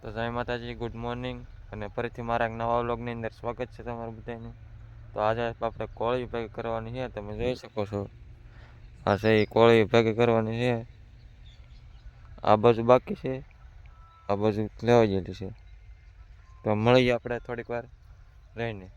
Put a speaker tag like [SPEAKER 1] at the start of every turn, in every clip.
[SPEAKER 1] તો જય માતાજી, ગુડ મોર્નિંગ અને ફરીથી મારા એક નવા વ્લોગની અંદર સ્વાગત છે તમારું બધાનું। તો આજે આપણે કોળી ભેગી કરવાની છે, તમે જોઈ શકો છો આ છે એ કોળી ભેગી કરવાની છે। આ બાજુ બાકી છે, આ બાજુ લેવા જેલી છે। તો મળીએ આપણે થોડીક વાર રહીને।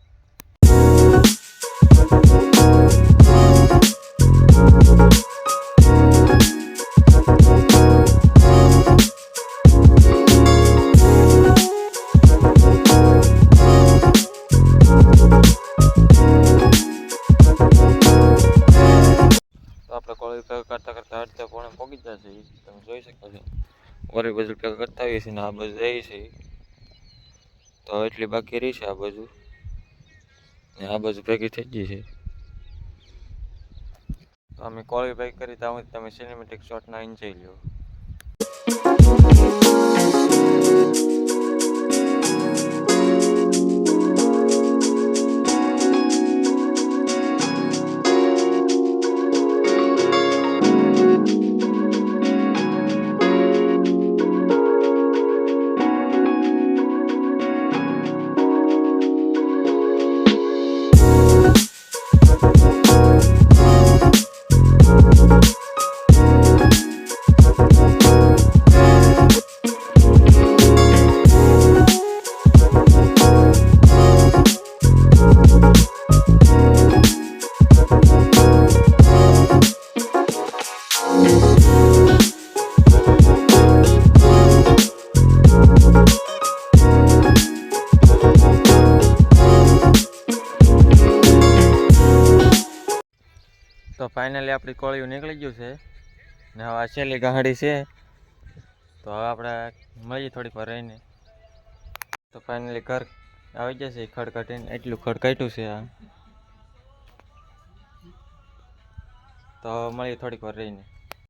[SPEAKER 1] આપણે કોળી ભેગા કરતા કરતા અડધે પોણે પોગી જશે, તમે જોઈ શકો છો। ઓરી બાજુ ભેગા કરતા આવીએ છીએ ને આ બાજુ રહી છે, તો એટલી બાકી રહી છે આ બાજુ ને આ બાજુ ભેગી થઈ ગઈ છે। તો અમે કોળી ભેગી કરી તો તમે સિનેમેટિક શોટના એન્જોય લો। તો ફાઇનલી આપણી કોળીઓ નીકળી ગયું છે ને હવે આ છેલ્લી ગાહડી છે, તો હવે આપણે મળીએ થોડીક વાર રહીને। તો ફાઇનલી ઘર આવી જશે ખડ કાઢીને, એટલું ખડ કાઢ્યું છે આ, તો હવે મળીએ થોડીક વાર રહીને।